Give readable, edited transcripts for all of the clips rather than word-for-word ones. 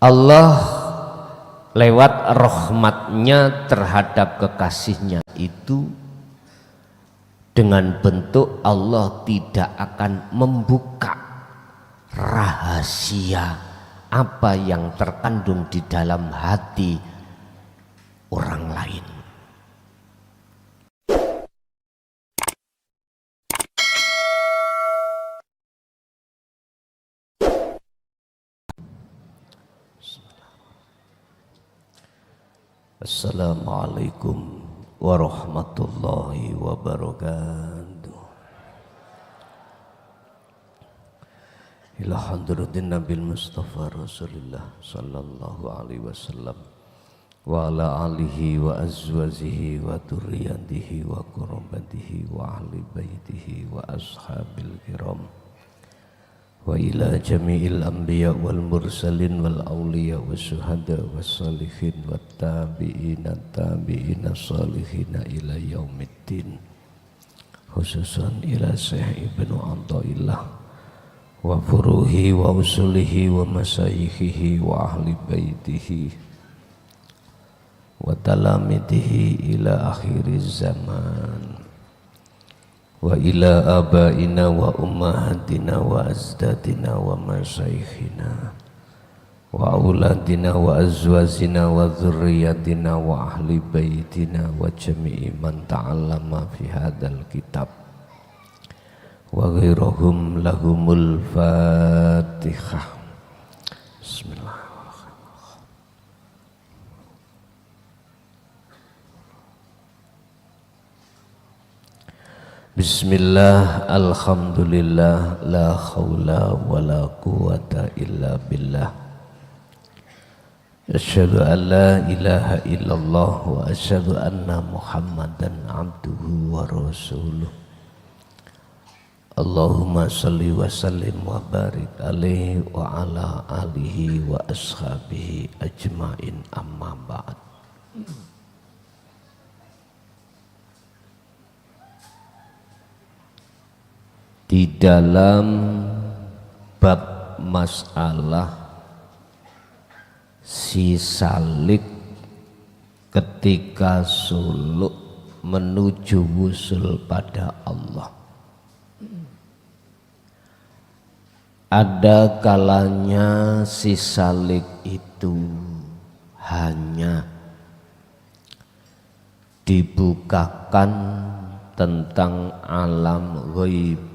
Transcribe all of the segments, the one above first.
Allah lewat rahmatnya terhadap kekasihnya itu dengan bentuk Allah tidak akan membuka rahasia apa yang terkandung di dalam hati orang lain. Assalamualaikum warahmatullahi wabarakatuh. Ila hadratin Nabil Mustafa Rasulullah sallallahu alaihi wasallam wa ala alihi wa azwajihi wa dzurriyyatihi wa qurabatihi wa ahli baitihi wa ashabil kiram wa ila jami'il anbiya wal mursalin wal awliya was syuhada was salihin wat tabi'ina salihina ila yaumiddin, khususan ila Syekh Ibnu Athaillah wa furuhi wa usulihi wa masyayikhihi wa ahli baitihi wa talamitihi ila akhiriz zaman wa ila abaina wa ummahatina wa azdadina wa masyayikhina wa auladina wa azwazina wa dzurriyyatina wa ahli baitina wa jami'i man ta'allama fi hadzal kitab wa ghairahum lahumul fatihah. Bismillah. Bismillah, alhamdulillah, la khawla wa la quwata illa billah. Asyhadu an la ilaha illallah wa asyhadu anna Muhammadan abduhu wa rasuluh. Allahumma salli wa sallim wa barik alaihi wa ala alihi wa ashabihi ajmain, amma ba'd. Di dalam bab masalah si salik ketika suluk menuju wusul pada Allah, ada kalanya si salik itu hanya dibukakan tentang alam ghaibu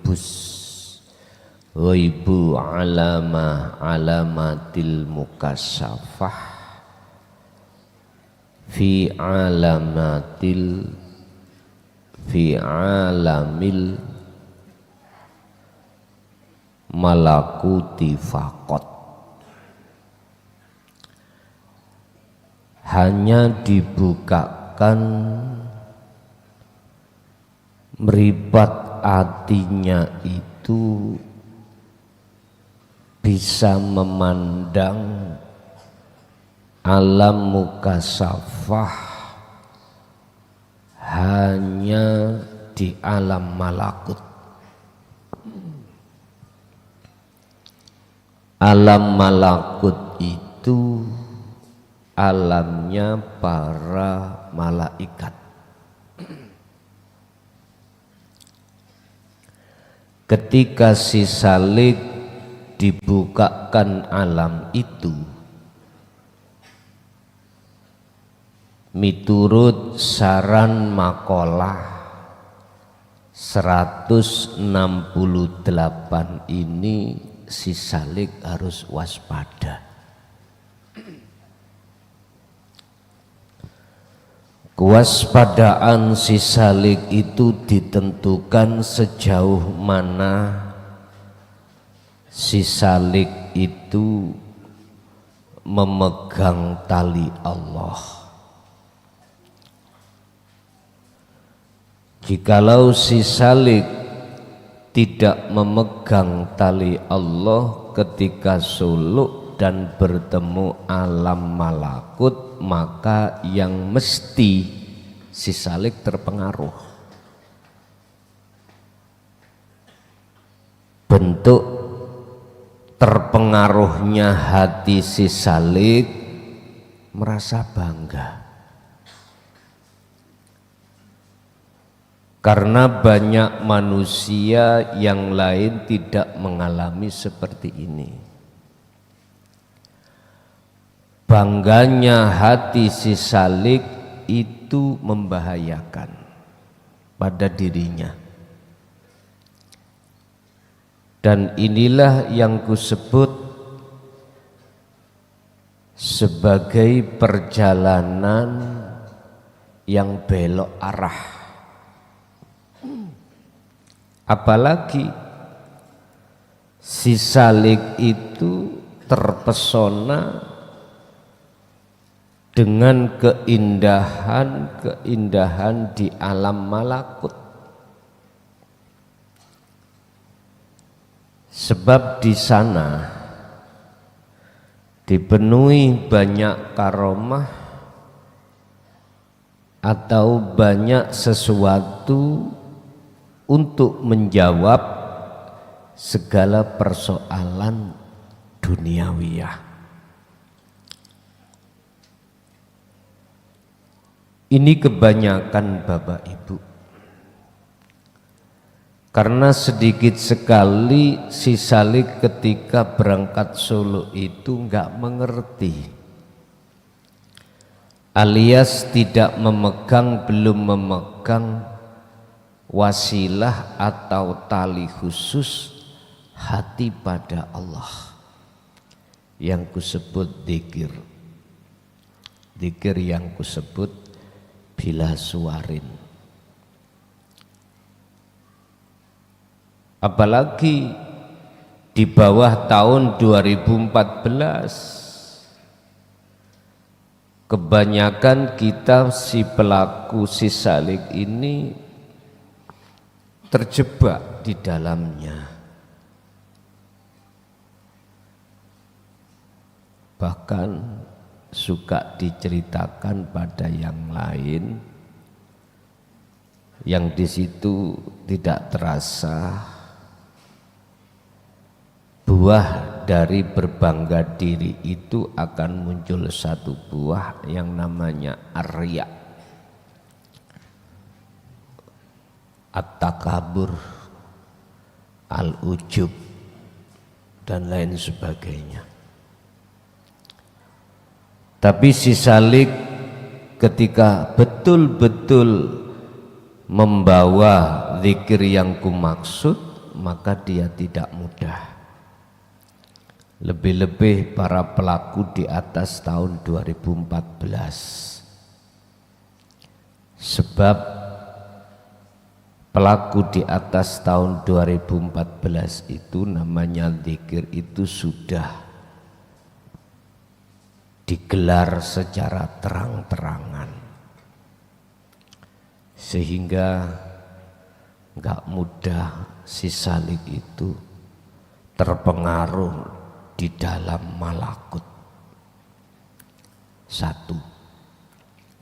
alamatil mukasyafah fi alamil malakuti faqat, hanya dibukakan meribat hatinya itu bisa memandang alam mukasyafah hanya di alam malakut. Alam malakut itu alamnya para malaikat. Ketika si salik dibukakan alam itu, miturut saran makalah 168 ini si salik harus waspada. Kewaspadaan si salik itu ditentukan sejauh mana si salik itu memegang tali Allah. Jikalau si salik tidak memegang tali Allah ketika suluk dan bertemu alam malakut, maka yang mesti si salik terpengaruh. Bentuk terpengaruhnya hati si Salik merasa bangga. Karena banyak manusia yang lain tidak mengalami seperti ini. Bangganya hati si Salik itu membahayakan pada dirinya. Dan inilah yang kusebut sebagai perjalanan yang belok arah. Apalagi si Salik itu terpesona dengan keindahan di alam malakut. Sebab di sana dipenuhi banyak karomah atau banyak sesuatu untuk menjawab segala persoalan duniawiyah. Ini kebanyakan Bapak Ibu. Karena sedikit sekali si Salik ketika berangkat Solo itu enggak mengerti, alias tidak memegang, belum memegang wasilah atau tali khusus hati pada Allah yang kusebut dzikir. Dzikir yang kusebut bila suarin. Apalagi di bawah tahun 2014 kebanyakan kita si pelaku si Salik ini terjebak di dalamnya. Bahkan suka diceritakan pada yang lain yang di situ tidak terasa buah dari berbangga diri itu akan muncul satu buah yang namanya ar-riya, at-takabur, al-ujub dan lain sebagainya. Tapi si Salik ketika betul-betul membawa zikir yang kumaksud, maka dia tidak mudah. Lebih-lebih para pelaku di atas tahun 2014. Sebab pelaku di atas tahun 2014 itu namanya zikir itu sudah digelar secara terang-terangan. Sehingga enggak mudah si Salik itu terpengaruh di dalam malakut. Satu.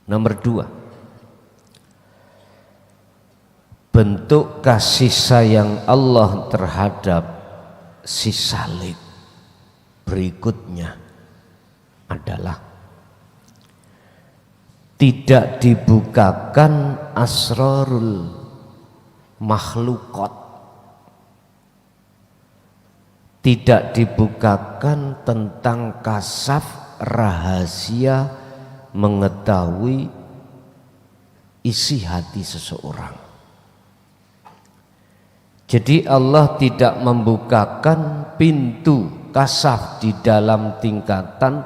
Nomor dua, bentuk kasih sayang Allah terhadap si Salik berikutnya adalah tidak dibukakan asrarul makhlukat, tidak dibukakan tentang kasaf rahasia mengetahui isi hati seseorang. Jadi Allah tidak membukakan pintu kasaf di dalam tingkatan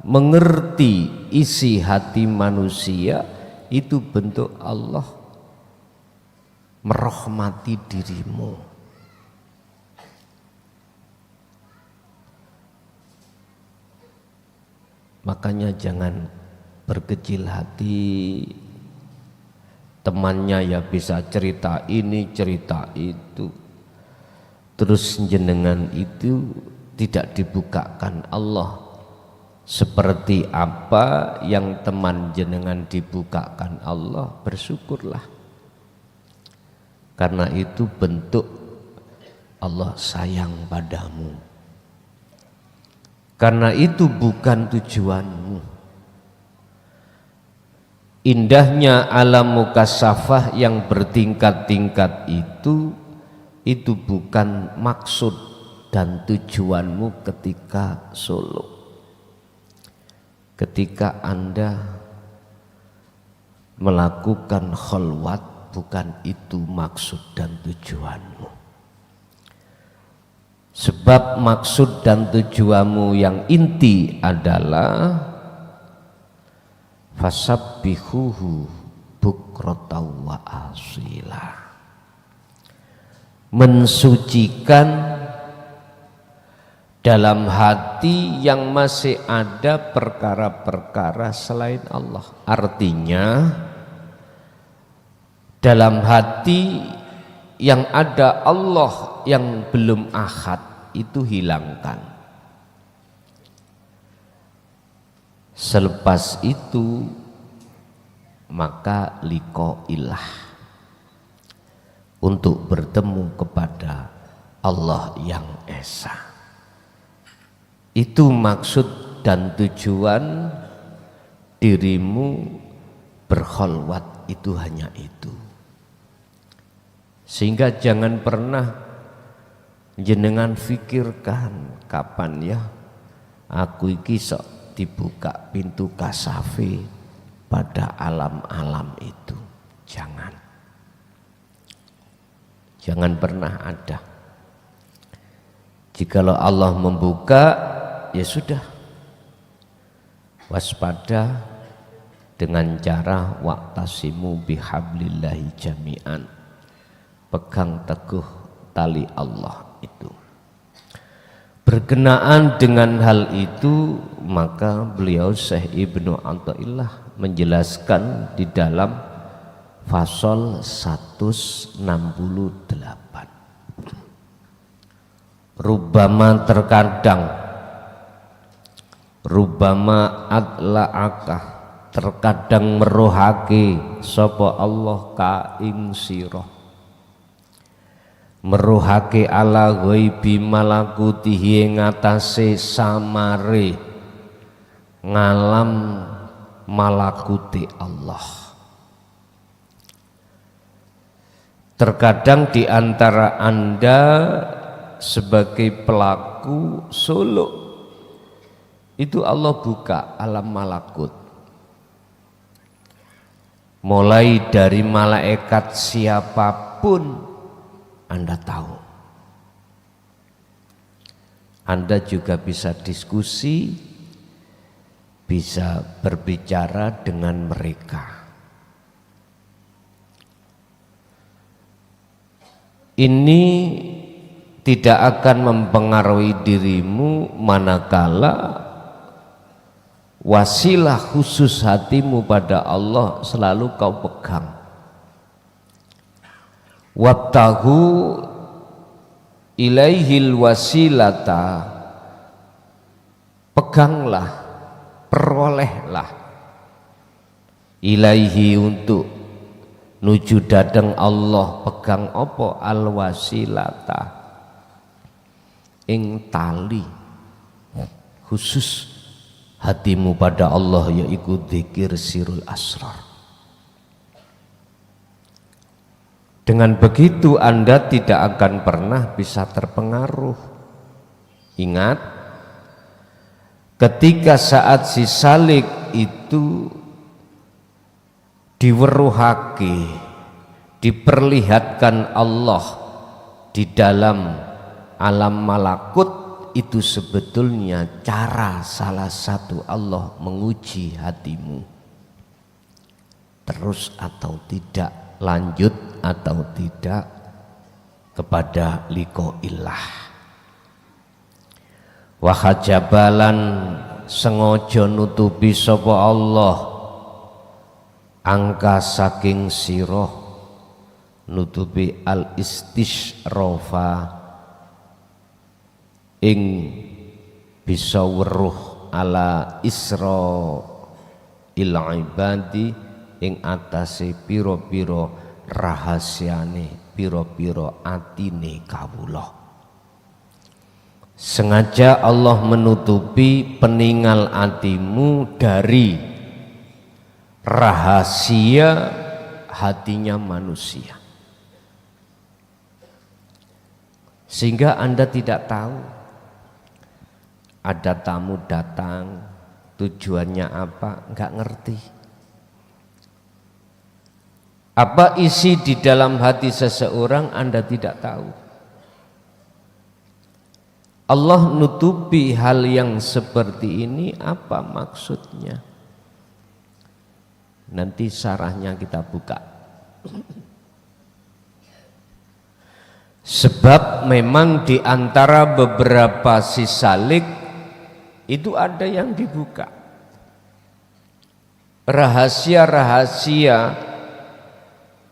mengerti isi hati manusia. Itu bentuk Allah merahmati dirimu. Makanya jangan berkecil hati. Temannya ya bisa cerita ini, cerita itu, terus jenengan itu tidak dibukakan Allah seperti apa yang teman jenengan dibukakan Allah. Bersyukurlah, karena itu bentuk Allah sayang padamu. karena itu bukan tujuanmu. Indahnya alam mukasyafah yang bertingkat-tingkat itu bukan maksud dan tujuanmu ketika suluk. Ketika Anda melakukan khalwat, bukan itu maksud dan tujuanmu. Sebab maksud dan tujuanmu yang inti adalah fasabbihuhu bukratan wa asila, mensucikan dalam hati yang masih ada perkara-perkara selain Allah. Artinya dalam hati yang ada Allah yang belum ahad itu hilangkan. Selepas itu maka liqaillah, untuk bertemu kepada Allah yang esa. Itu maksud dan tujuan dirimu berkholwat, itu hanya itu. Sehingga jangan pernah jenengan fikirkan kapan ya aku iki sok dibuka pintu kasafe pada alam-alam itu. Jangan pernah ada. Jikalau Allah membuka, ya sudah, waspada dengan cara waqtasimu bihablillahi jami'an, pegang teguh tali Allah itu. Berkenaan dengan hal itu, maka beliau Syekh Ibnu Athaillah menjelaskan di dalam fasal 168. Rubbama terkadang, rubbama adla'aka, terkadang meruhake sapa Allah ka ing sira, meruhake ala ghaibi malakutihi ngatasé samare ngalam malakuti Allah. Terkadang di antara Anda sebagai pelaku suluk itu Allah buka alam malakut, mulai dari malaikat siapapun Anda tahu. Anda juga bisa diskusi, bisa berbicara dengan mereka. Ini tidak akan mempengaruhi dirimu manakala wasilah khusus hatimu pada Allah selalu kau pegang. Wabtahu ilaihil wasilata, peganglah, perolehlah ilaihi, untuk nuju datang Allah. Pegang apa? Al wasilata, ing tali khusus hatimu pada Allah, yaitu dzikir sirul asrar. Dengan begitu Anda tidak akan pernah bisa terpengaruh. Ingat, ketika saat si salik itu diweruhake, diperlihatkan Allah di dalam alam malakut, itu sebetulnya cara salah satu Allah menguji hatimu, terus atau tidak, lanjut atau tidak kepada liqaillah. Wa hajabalan, sengaja nutupi sapa Allah angka saking sira, nutupi al istishrafa ing bisa weruh ala isra il ibadi, ing atase pira-pira rahasiane, pira-pira atine kawula. Sengaja Allah menutupi peningal hatimu dari rahasia hatinya manusia, sehingga Anda tidak tahu. Ada tamu datang, tujuannya apa, nggak ngerti. Apa isi di dalam hati seseorang Anda tidak tahu. Allah nutupi hal yang seperti ini, apa maksudnya? Nanti sarahnya kita buka. Sebab memang di antara beberapa sisalik itu ada yang dibuka. Rahasia-rahasia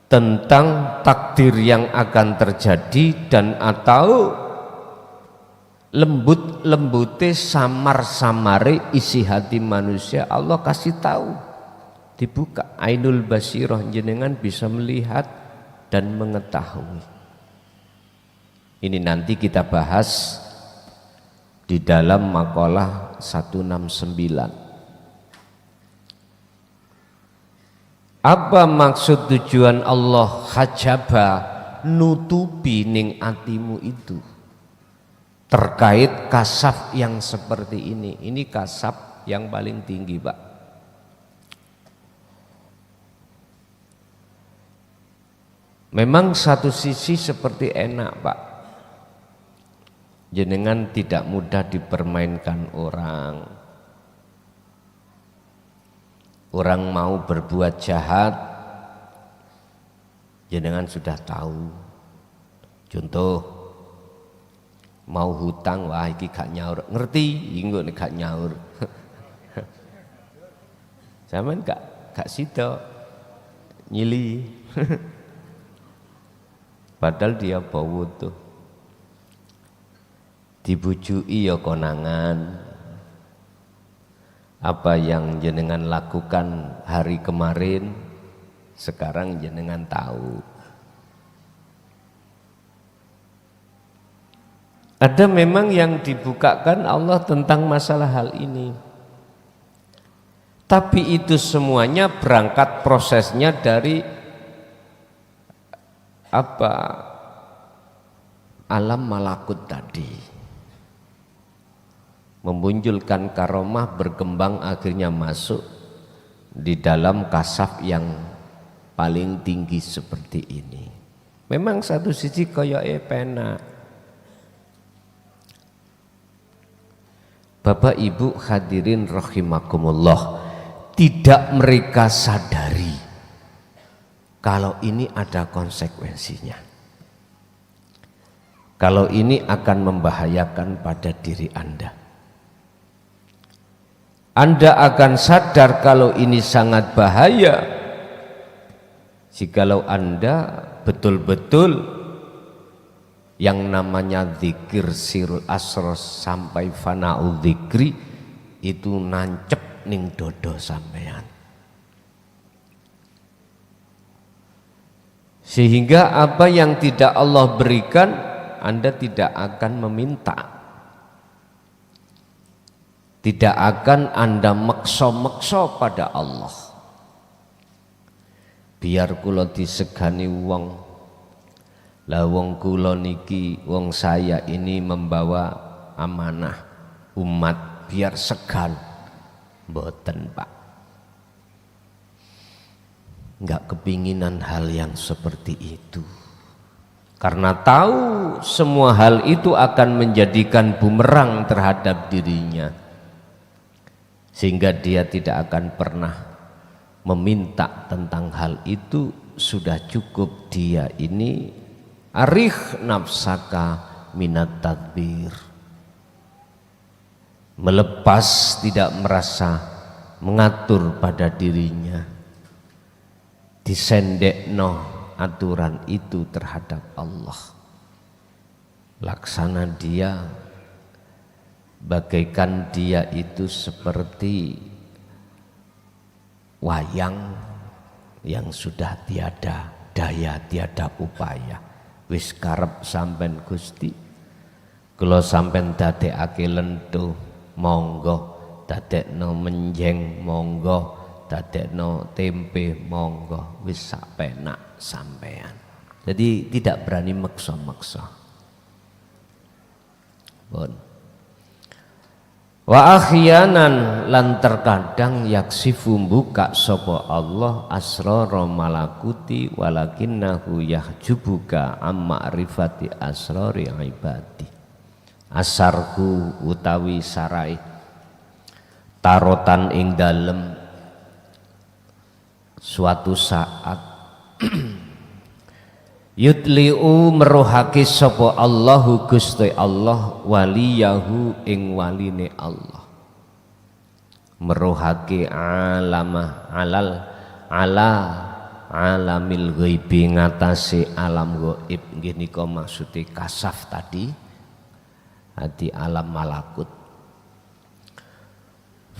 tentang takdir yang akan terjadi dan atau lembut-lembute samar-samare isi hati manusia Allah kasih tahu, dibuka. Ainul basirah, jenengan bisa melihat dan mengetahui. Ini nanti kita bahas di dalam makalah 169. Apa maksud tujuan Allah hajaba nutupi ning atimu itu terkait kasaf yang seperti ini? Ini kasaf yang paling tinggi, Pak. Memang satu sisi seperti enak, Pak. Jenengan tidak mudah dipermainkan orang. Orang mau berbuat jahat, jenengan sudah tahu. Contoh, mau hutang, wah iki gak nyaur, ngerti, inggo nek gak nyaur. Zaman gak sida nyili. Padahal dia bawa tuh. Dibujui ya konangan. Apa yang jenengan lakukan hari kemarin, sekarang jenengan tahu. Ada memang yang dibukakan Allah tentang masalah hal ini. Tapi itu semuanya berangkat prosesnya dari apa? Alam malakut tadi. Memunculkan karomah, berkembang, akhirnya masuk di dalam kasaf yang paling tinggi seperti ini. Memang satu sisi koyoke penak. Bapak Ibu hadirin rahimakumullah, tidak mereka sadari kalau ini ada konsekuensinya. Kalau ini akan membahayakan pada diri Anda. Anda akan sadar kalau ini sangat bahaya jikalau Anda betul-betul yang namanya zikir sirul asros sampai fana'ul zikri itu nancep ning dodo sampean. Sehingga apa yang tidak Allah berikan Anda tidak akan meminta. Tidak akan Anda mekso-mekso pada Allah. Biar kula disegani wong. Lah wong kula niki, wong saya ini membawa amanah umat, biar segan. Mboten, Pak. Enggak kepinginan hal yang seperti itu. Karena tahu semua hal itu akan menjadikan bumerang terhadap dirinya. Sehingga dia tidak akan pernah meminta tentang hal itu. Sudah cukup dia ini arikh nafsaka minat tadbir, melepas, tidak merasa mengatur pada dirinya, disendekno aturan itu terhadap Allah. Laksana dia bagaikan dia itu seperti wayang yang sudah tiada daya, tiada upaya. Wis karep sampen Gusti, Kula sampean dadekake lento monggo, dadekno menjeng monggo, dadekno tempe monggo, wis sak penak sampean. Jadi tidak berani maksa-maksa. Pun. Wa ahyanan lan terkadang yaksifu buka sapa Allah asrara malakuti walakinnahu yahjubuka amma rifati asrari ibadi. Asarku utawi sarai tarotan ing dalem suatu saat yutliu meruhake sapa Allahu Gusti Allah waliyahu ing waline Allah, meruhake alamah ala alamil ghaibi ngatasi alam gaib. Nggih nika maksude kasaf tadi, hati alam malakut.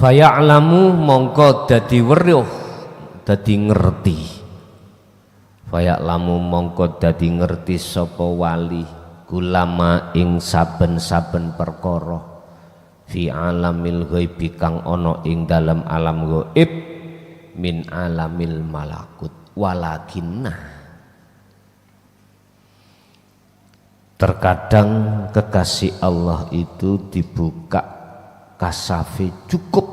Faya'lamu mongko dadi weruh, dadi ngerti. Faya'lamu mongko dadi ngerti sapa wali kulama ing saben-saben perkara fi alamil ghaibi kang ana ing dalam alam gaib min alamil malakut. Walakinna terkadang kekasih Allah itu dibuka kasafi cukup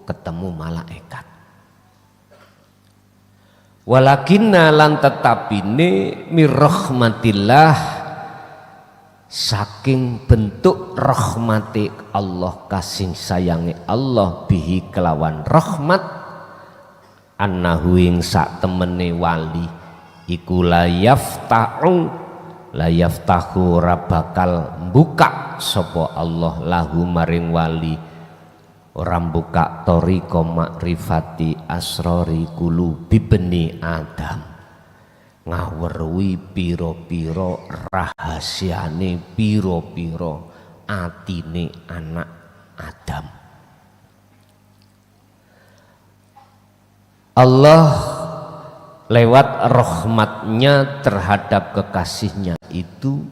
ketemu malaikat. Walakinna lan tetapine mirrahmatillah saking bentuk rahmati Allah, kasih sayangi Allah bihi kelawan rahmat annahu ing sak temene wali iku la yaftahu rabakal buka sapa Allah lahu maring wali orang buka toriko makrifati asrori qulubi bani Adam, ngawruhi piro-piro rahasiane piro-piro atine anak Adam. Allah lewat rahmatnya terhadap kekasihnya itu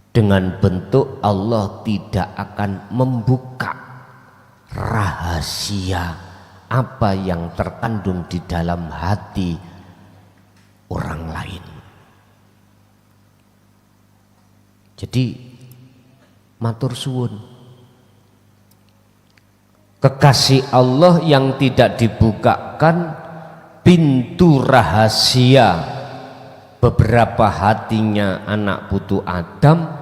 dengan bentuk Allah tidak akan membuka rahasia apa yang terkandung di dalam hati orang lain. Jadi matur suwun, kekasih Allah yang tidak dibukakan pintu rahasia beberapa hatinya anak putu Adam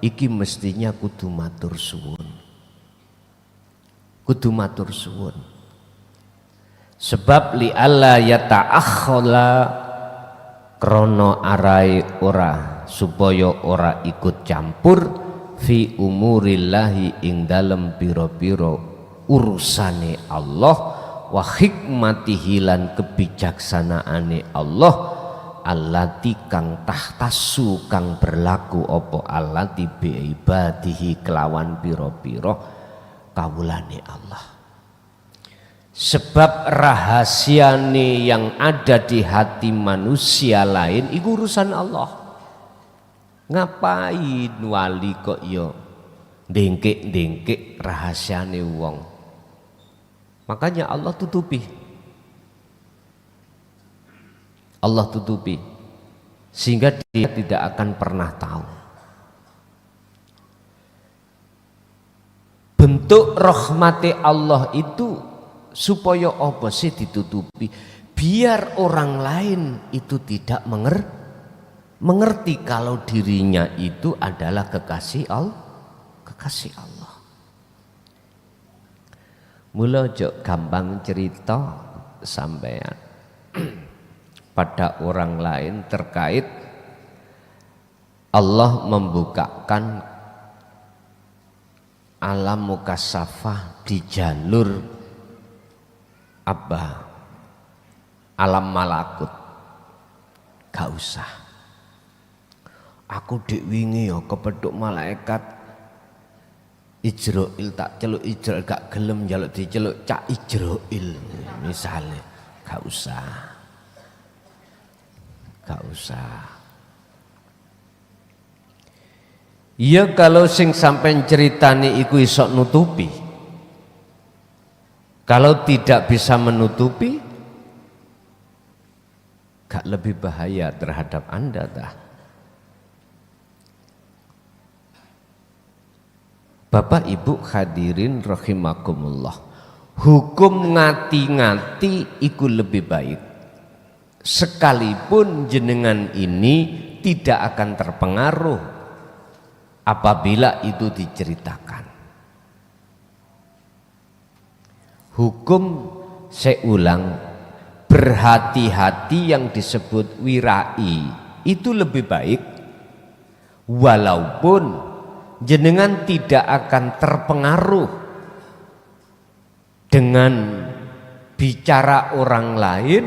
iki mestinya kudu matur suwun. Kudu matur suwun. Sebab li alla yata'akhkhala krono arai ora supaya ora ikut campur fi umurillahi ing dalem pira-pira urusane Allah wa hikmatihi lan kebijaksanaane Allah allati kang tahtasu kang berlaku apa allati bi ibadihi kelawan pira-pira kawulane Allah. Sebab rahasiane yang ada di hati manusia lain iku urusan Allah. Ngapain wali kok yo dengkek-dengkek rahasiane wong. Makanya Allah tutupi. Allah tutupi sehingga dia tidak akan pernah tahu. Bentuk rahmati Allah itu supaya apa sih ditutupi? Biar orang lain itu tidak mengerti kalau dirinya itu adalah kekasih Allah. Kekasih Allah. Mula ojo gampang cerita sampean pada orang lain terkait Allah membukakan alam mukasafah di jalur apa alam malakut. Gak usah aku dik wingi ya kepethuk malaikat Ijroil tak celuk Ijroil gak gelem njaluk diceluk Cak Ijroil misalnya. Gak usah Ya kalau sing sampean ceritani iku iso nutupi. Kalau tidak bisa menutupi, gak lebih bahaya terhadap Anda dah. Bapak Ibu hadirin rahimakumullah. Hukum ngati-ngati iku lebih baik. Sekalipun jenengan ini tidak akan terpengaruh apabila itu diceritakan. Hukum, saya ulang, berhati-hati yang disebut wirai itu lebih baik, walaupun jenengan tidak akan terpengaruh dengan bicara orang lain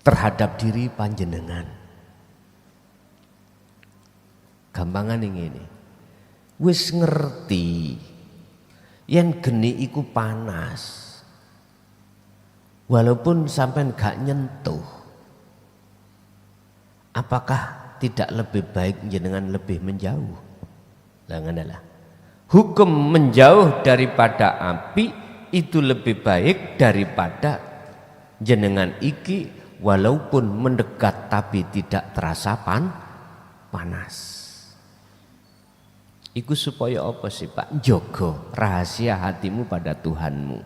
terhadap diri panjenengan. Gampangan ini, wis ngerti yen geni iku panas, walaupun sampean gak nyentuh, apakah tidak lebih baik jenengan lebih menjauh? Lah ngene. Hukum menjauh daripada api itu lebih baik daripada jenengan iki walaupun mendekat tapi tidak terasa panas. Iku supaya apa sih Pak? Jogo rahasia hatimu pada Tuhanmu.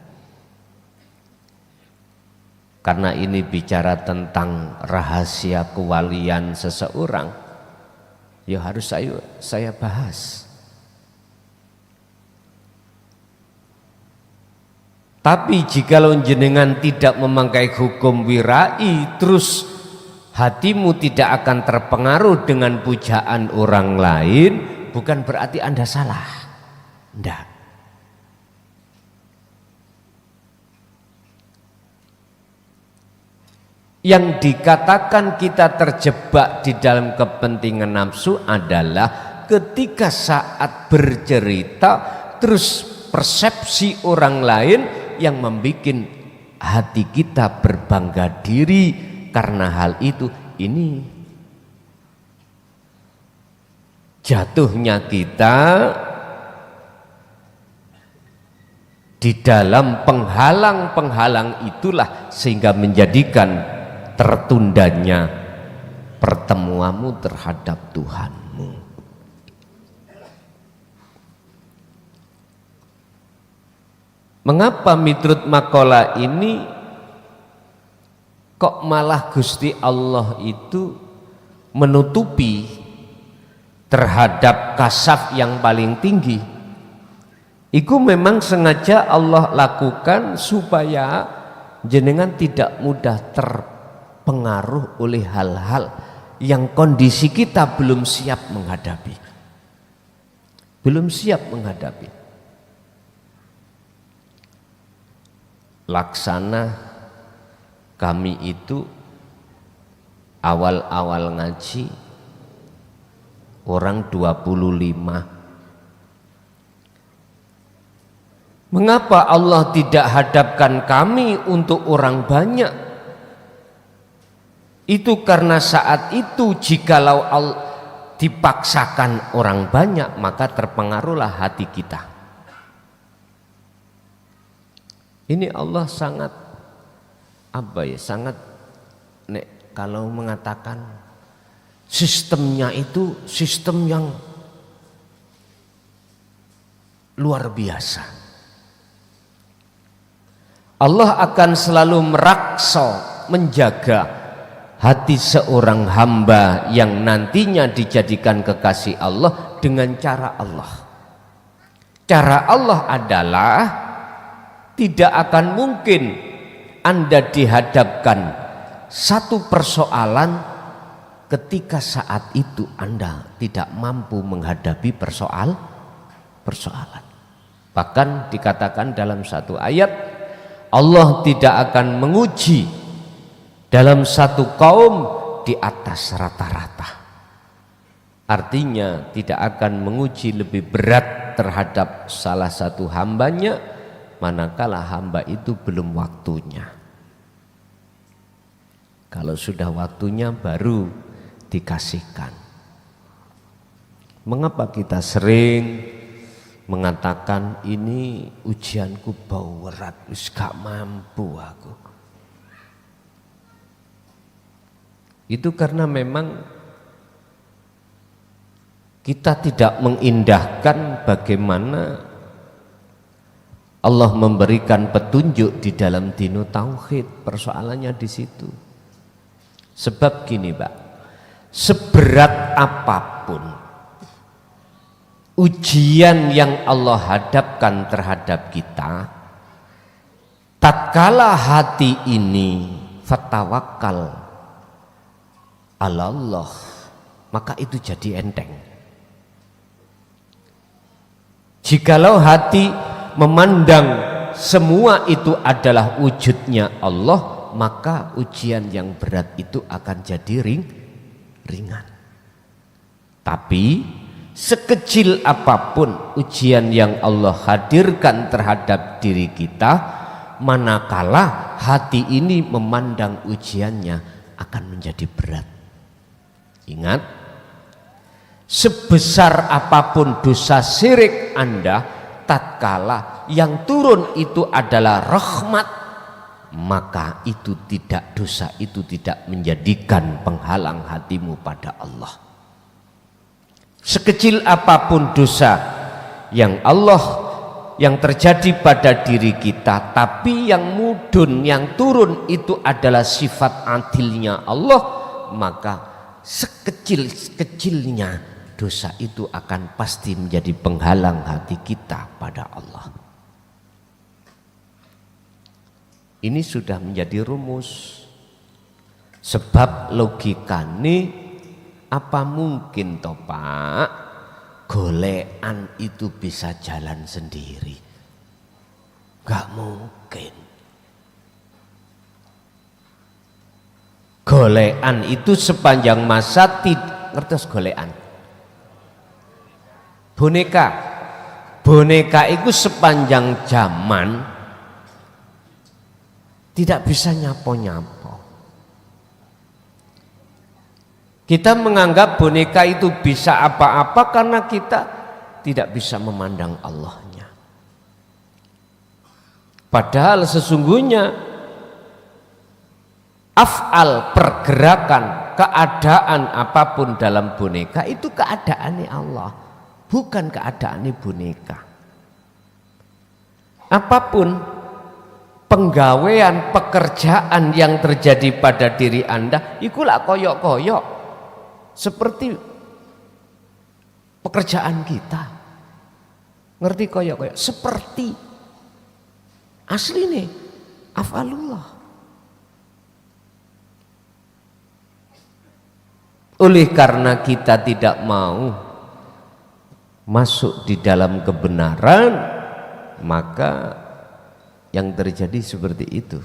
Karena ini bicara tentang rahasia kewalian seseorang, ya harus saya bahas. Tapi jikalau jenengan tidak memakai hukum wirai, terus hatimu tidak akan terpengaruh dengan pujaan orang lain, bukan berarti Anda salah. Enggak. Yang dikatakan kita terjebak di dalam kepentingan nafsu adalah ketika saat bercerita terus persepsi orang lain yang membuat hati kita berbangga diri karena hal itu. Ini jatuhnya kita di dalam penghalang-penghalang itulah sehingga menjadikan tertundanya pertemuanmu terhadap Tuhanmu. Mengapa miturut makalah ini kok malah Gusti Allah itu menutupi terhadap kasaf yang paling tinggi? Iku memang sengaja Allah lakukan supaya jenengan tidak mudah terpengaruh oleh hal-hal yang kondisi kita belum siap menghadapi. Belum siap menghadapi. Laksana kami itu awal-awal ngaji orang 25. Mengapa Allah tidak hadapkan kami untuk orang banyak? Itu karena saat itu jikalau dipaksakan orang banyak maka terpengaruhlah hati kita. Ini Allah sangat sangat kalau mengatakan sistemnya itu sistem yang luar biasa. Allah akan selalu meraksa menjaga hati seorang hamba yang nantinya dijadikan kekasih Allah dengan cara Allah. Cara Allah adalah tidak akan mungkin Anda dihadapkan satu persoalan ketika saat itu Anda tidak mampu menghadapi persoalan. Bahkan dikatakan dalam satu ayat, Allah tidak akan menguji dalam satu kaum di atas rata-rata. Artinya tidak akan menguji lebih berat terhadap salah satu hambanya manakala hamba itu belum waktunya. Kalau sudah waktunya baru dikasihkan. Mengapa kita sering mengatakan ini ujianku bau berat, wis gak mampu aku. Itu karena memang kita tidak mengindahkan bagaimana Allah memberikan petunjuk di dalam dinu tauhid. Persoalannya di situ. Sebab gini, Pak, seberat apapun ujian yang Allah hadapkan terhadap kita, tatkala hati ini fatawakal ala Allah, maka itu jadi enteng. Jikalau hati memandang semua itu adalah wujudnya Allah, maka ujian yang berat itu akan jadi ringan. Tapi sekecil apapun ujian yang Allah hadirkan terhadap diri kita, manakala hati ini memandang ujiannya akan menjadi berat. Ingat, sebesar apapun dosa syirik Anda, tatkala yang turun itu adalah rahmat, maka itu tidak, dosa itu tidak menjadikan penghalang hatimu pada Allah. Sekecil apapun dosa yang terjadi pada diri kita, tapi yang mudun, yang turun itu adalah sifat adilnya Allah, maka sekecil-kecilnya dosa itu akan pasti menjadi penghalang hati kita pada Allah. Ini sudah menjadi rumus. Sebab logikane, apa mungkin toh Pak, golekan itu bisa jalan sendiri? Gak mungkin. Golekan itu sepanjang masa ngertos golekan. Boneka itu sepanjang zaman tidak bisa nyapo-nyapo. Kita menganggap boneka itu bisa apa-apa karena kita tidak bisa memandang Allahnya. Padahal sesungguhnya af'al, pergerakan, keadaan apapun dalam boneka itu keadaannya Allah, bukan keadaannya boneka. Apapun penggawean, pekerjaan yang terjadi pada diri Anda, ikulah koyok-koyok seperti pekerjaan kita. Ngerti koyok-koyok? Seperti asli nih, af'alullah. Oleh karena kita tidak mau masuk di dalam kebenaran, maka yang terjadi seperti itu.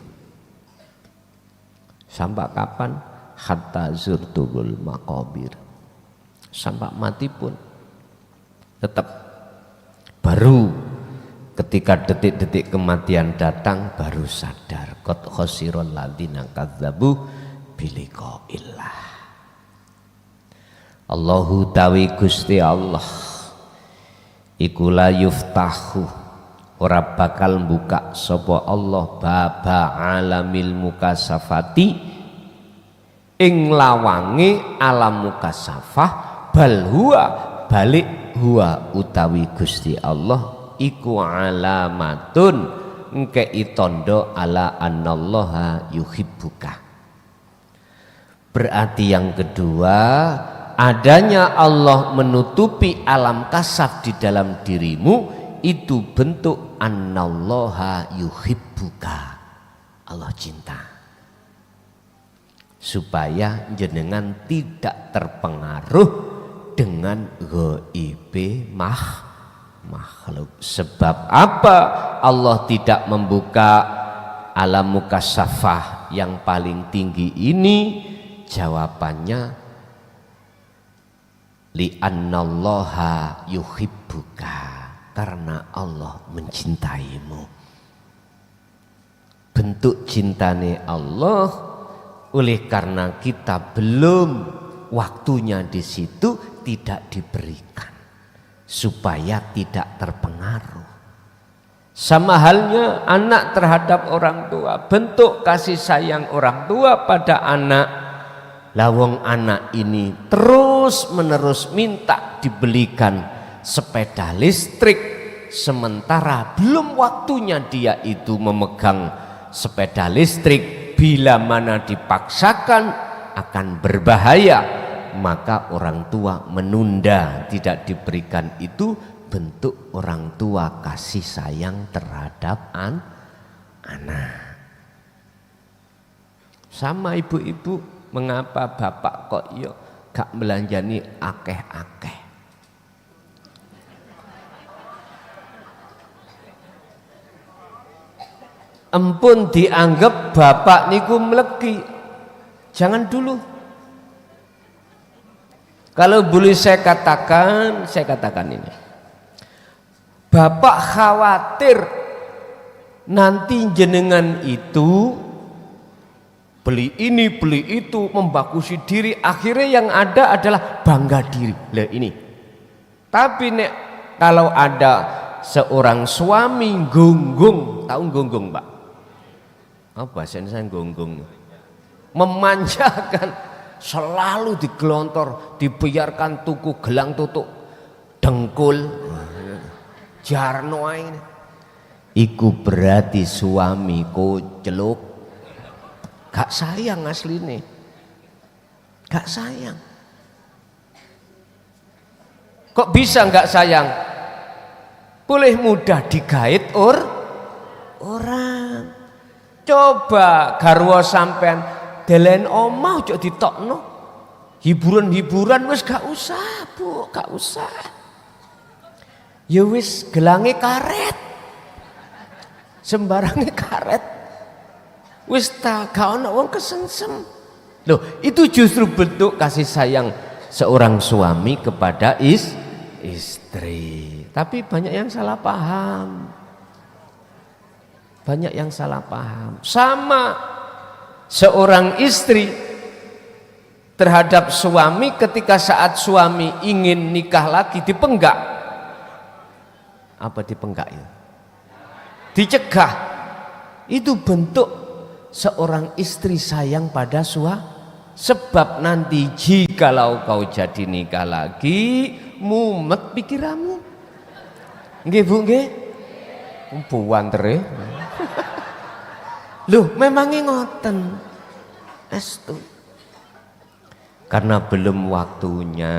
Sampai kapan? Hatta zurtugul maqabir. Sampai mati pun tetap. Baru ketika detik-detik kematian datang baru sadar. Qad khasirul ladzina kadzdzabu biliqa'illah. Allahu tawi Gusti Allah iku la yuftahu, ora bakal buka sapa Allah baba alamil mukasafati ing lawange alam mukasafah, bal huwa balik huwa utawi Gusti Allah iku alamatun ngkei tondo ala annallaha yuhibbuka. Berarti yang kedua, adanya Allah menutupi alam kasaf di dalam dirimu itu bentuk annallaha yuhibbuka, Allah cinta, supaya jenengan tidak terpengaruh dengan ghaibe makhluk. Sebab apa Allah tidak membuka alam mukasafah yang paling tinggi ini? Jawabannya li'annallaha yuhibbuka, karena Allah mencintaimu. Bentuk cintane Allah, oleh karena kita belum waktunya di situ tidak diberikan supaya tidak terpengaruh. Sama halnya anak terhadap orang tua, bentuk kasih sayang orang tua pada anak. Lawong anak ini terus menerus minta dibelikan sepeda listrik, sementara belum waktunya dia itu memegang sepeda listrik. Bila mana dipaksakan akan berbahaya, maka orang tua menunda tidak diberikan itu. Bentuk orang tua kasih sayang terhadap anak. Sama ibu-ibu, mengapa bapak kok yo gak melanjani akeh-akeh? Empun dianggap bapak niku mlegi. Jangan dulu. Kalau boleh saya katakan ini. Bapak khawatir nanti jenengan itu beli ini beli itu, membagusi diri, akhirnya yang ada adalah bangga diri. Lah ini. Tapi nek kalau ada seorang suami gonggong, tahu gonggong Pak? Apa bahasa Indonesia gonggong? Memanjakan, selalu digelontor, dibiarkan tuku gelang tutuk dengkul. Jarno ini. Iku berarti suami koceluk. Gak sayang asline. Gak sayang. Kok bisa gak sayang? Boleh mudah digait orang. Coba garwa sampean delen omah ojo ditokno. Hiburan-hiburan wis gak usah, Bu, gak usah. Ya wis gelange karet. Sembarange karet. Wis ta gak ono wong kesengsem. Loh, itu justru bentuk kasih sayang seorang suami kepada istri. Tapi banyak yang salah paham. Banyak yang salah paham. Sama seorang istri terhadap suami ketika saat suami ingin nikah lagi dipenggak. Apa dipenggak ya? Dicegah. Itu bentuk seorang istri sayang pada suami. Sebab nanti jikalau kau jadi nikah lagi, mumet pikiranmu. Nggih Bu, nggih? Buantere. Loh, memangnya ngoten. Estu. Karena belum waktunya.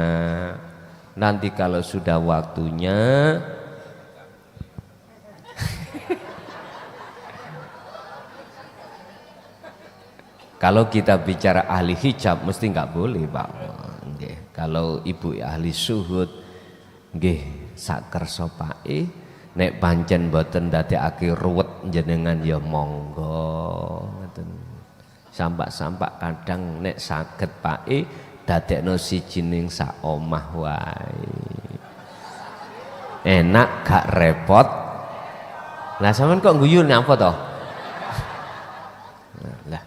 Nanti kalau sudah waktunya, kalau kita bicara ahli hijab mesti nggak boleh Pak. Nggih. Kalau ibu ahli suhud, nggih sak kersa pake, nek pancen mboten ndadekake ruwet jenengan ya monggo ngoten. Sampak-sampak kadang nek saged pake dadekno siji ning sak omah wae. Enak gak repot. Lah sampean kok guyu napa to? Lah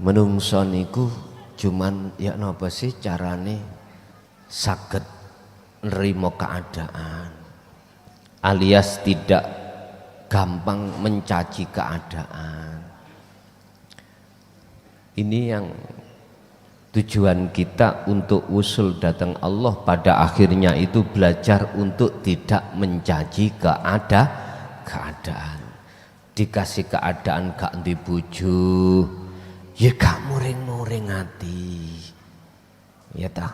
menungso niku cuman ya napa sih carane saged nerima keadaan alias tidak gampang mencaci keadaan. Ini yang tujuan kita untuk usul datang Allah pada akhirnya itu belajar untuk tidak mencaci keadaan. Dikasih keadaan gak dibujuk, ya gak muring-muring hati, ya tak?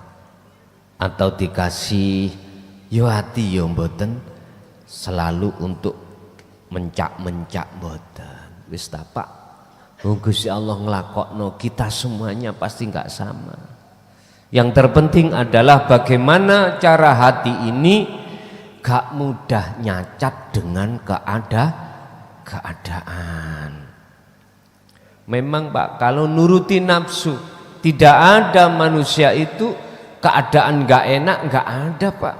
Atau dikasih yo hati yo mboten selalu untuk mencak-mencak mboten. Wis ta Pak, Gusti Allah nglakokno, kita semuanya pasti nggak sama. Yang terpenting adalah bagaimana cara hati ini gak mudah nyacat dengan keadaan. Memang Pak, kalau nuruti nafsu, tidak ada manusia itu keadaan gak enak, gak ada Pak.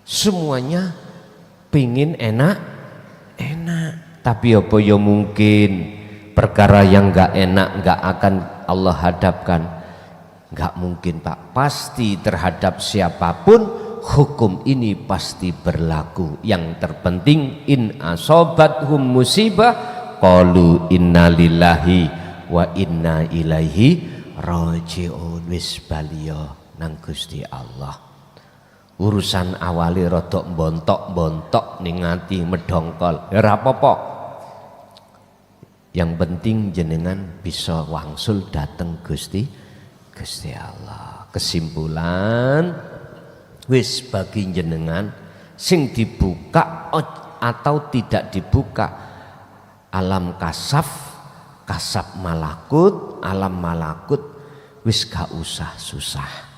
Semuanya pingin enak. Tapi apa ya mungkin perkara yang gak enak gak akan Allah hadapkan. Nggak mungkin Pak, pasti terhadap siapapun hukum ini pasti berlaku. Yang terpenting in asobathum musibah qalu inna lillahi wa inna ilaihi raji'un. Wis baliyo nang Gusti Allah. Urusan awali rodok bontok-bontok ning ati medongkol ya ora apa-apa. Yang penting jenengan bisa wangsul dateng Gusti Allah. Kesimpulan wis bagi jenengan sing dibuka atau tidak dibuka alam kasaf malakut, alam malakut wis gak usah susah.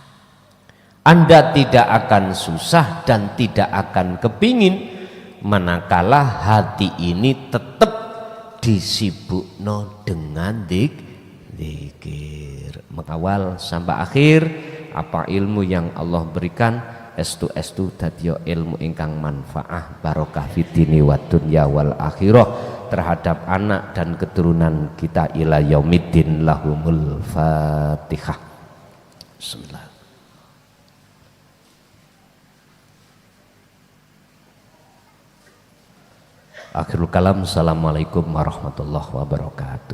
Anda tidak akan susah dan tidak akan kepingin manakala hati ini tetap disibukno dengan zikir. Awal sampai akhir apa ilmu yang Allah berikan estu dadya ilmu ingkang manfaah barokah fitini wa dunya wal akhirah terhadap anak dan keturunan kita ila yaumiddin. Lahumul Fatihah. Bismillah. Akhirul kalam. Assalamualaikum warahmatullahi wabarakatuh.